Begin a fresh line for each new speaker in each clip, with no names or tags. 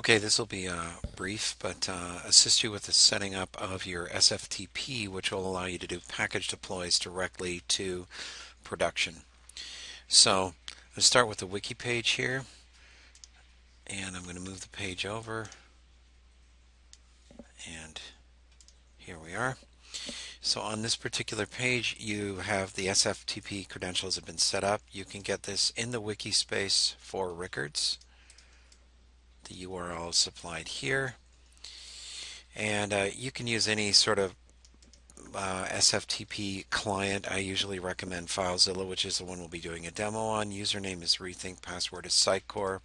Okay, this will be brief, but assist you with the setting up of your SFTP, which will allow you to do package deploys directly to production. So let's start with the wiki page here, and I'm going to move the page over, and here we are. So on this particular page, you have the SFTP credentials have been set up. You can get this in the wiki space for records. The URL is supplied here, and you can use any sort of SFTP client. I usually recommend FileZilla, which is the one we'll be doing a demo on. Username is Rethink, password is Sitecore.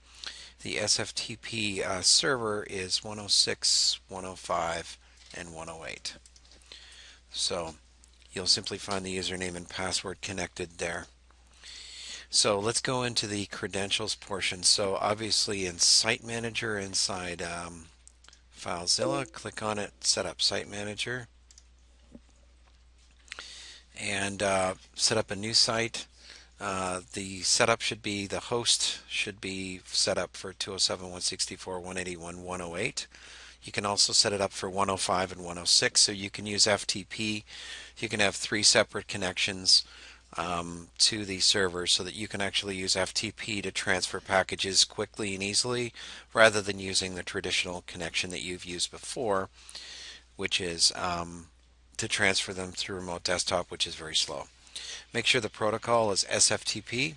The SFTP server is 106, 105, and 108. So you'll simply find the username and password connected there. So let's go into the credentials portion. So obviously in Site Manager inside FileZilla, click on it, set up Site Manager, and set up a new site. The setup should be, the host should be set up for 207.164.181.108. You can also set it up for 105 and 106, so you can use FTP. You can have 3 separate connections to the server so that you can actually use FTP to transfer packages quickly and easily rather than using the traditional connection that you've used before, which is to transfer them through remote desktop, which is very slow. Make sure the protocol is SFTP.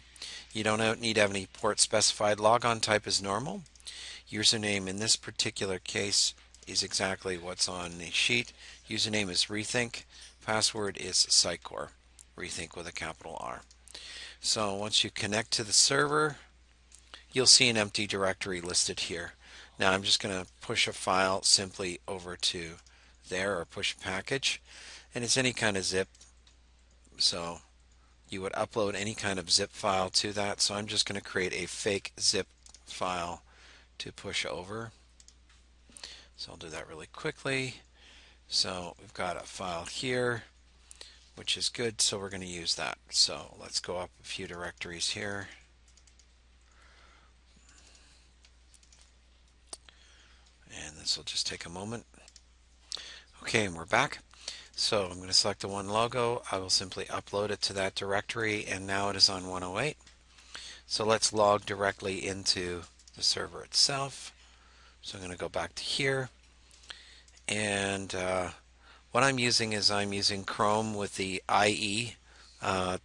You don't need to have any port specified. Logon type is normal. Username in this particular case is exactly what's on the sheet. Username is Rethink. Password is Sitecore. Rethink with a capital R. So once you connect to the server, you'll see an empty directory listed here. Now I'm just going to push a file simply over to there, or push a package, and it's any kind of zip. So you would upload any kind of zip file to that. So I'm just going to create a fake zip file to push over. So I'll do that really quickly. So we've got a file here, which is good, so we're going to use that. So let's go up a few directories here. And this will just take a moment. Okay, and we're back. So I'm going to select the one logo. I will simply upload it to that directory, and now it is on 108. So let's log directly into the server itself. So I'm going to go back to here, and what I'm using is I'm using Chrome with the IE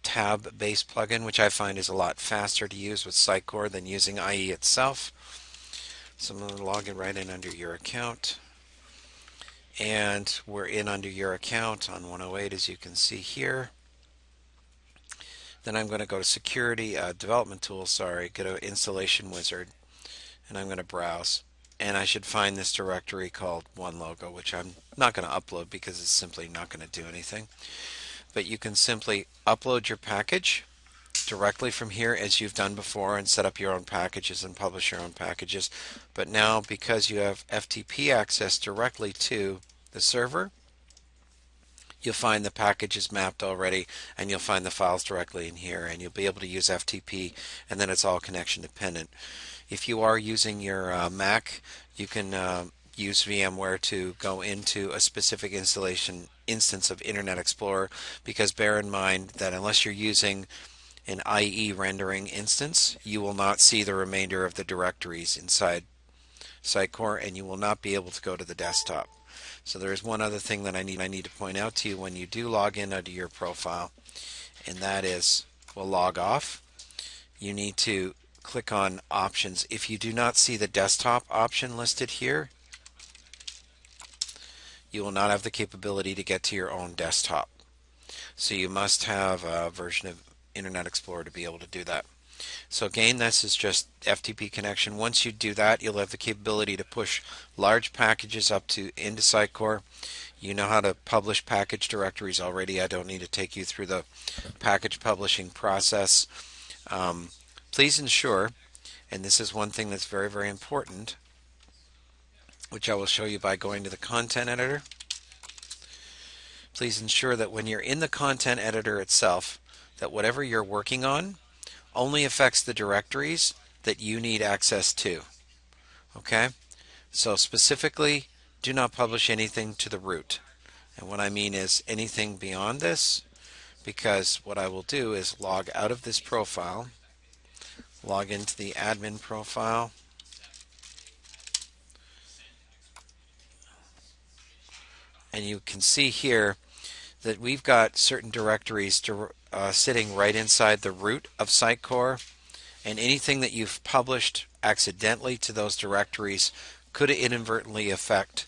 tab-based plugin, which I find is a lot faster to use with Sitecore than using IE itself. So I'm going to log in right in under your account. And we're in under your account on 108, as you can see here. Then I'm going to go to Security, Development Tools, go to Installation Wizard, and I'm going to browse. And I should find this directory called OneLogo, which I'm not going to upload because it's simply not going to do anything. But you can simply upload your package directly from here as you've done before and set up your own packages and publish your own packages. But now, because you have FTP access directly to the server, you'll find the packages mapped already, and you'll find the files directly in here, and you'll be able to use FTP, and then it's all connection dependent. If you are using your Mac, you can use VMware to go into a specific instance of Internet Explorer, because bear in mind that unless you're using an IE rendering instance, you will not see the remainder of the directories inside Sitecore, and you will not be able to go to the desktop. So there is one other thing that I need to point out to you when you do log in under your profile, and that is, we'll log off. You need to click on Options. If you do not see the desktop option listed here, you will not have the capability to get to your own desktop. So you must have a version of Internet Explorer to be able to do that. So again, this is just FTP connection. Once you do that, you'll have the capability to push large packages into Sitecore. You know how to publish package directories already. I don't need to take you through the package publishing process. Please ensure, and this is one thing that's very, very important, which I will show you by going to the content editor. Please ensure that when you're in the content editor itself, that whatever you're working on only affects the directories that you need access to. Okay? So specifically, do not publish anything to the root. And what I mean is anything beyond this, because what I will do is log out of this profile, log into the admin profile, and you can see here that we've got certain directories sitting right inside the root of Sitecore, and anything that you've published accidentally to those directories could inadvertently affect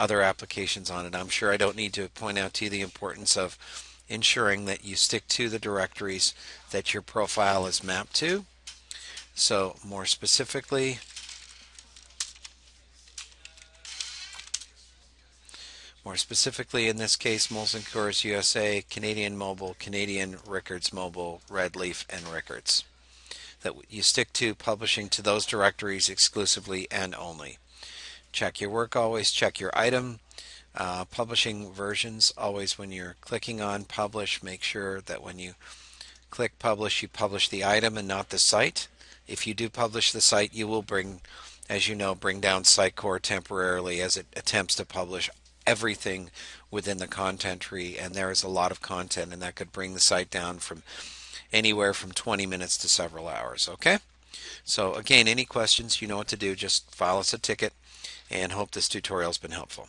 other applications on it. I'm sure I don't need to point out to you the importance of ensuring that you stick to the directories that your profile is mapped to. So more specifically, in this case, Molson Coors USA, Canadian Mobile, Canadian Rickards Mobile, Red Leaf, and Rickards. That you stick to publishing to those directories exclusively and only. Check your work always, check your item. Publishing versions, always when you're clicking on publish, make sure that when you click publish, you publish the item and not the site. If you do publish the site, you will as you know, bring down Sitecore temporarily as it attempts to publish everything within the content tree, and there is a lot of content, and that could bring the site down from anywhere from 20 minutes to several hours. Okay? So again, any questions, you know what to do. Just file us a ticket, and hope this tutorial has been helpful.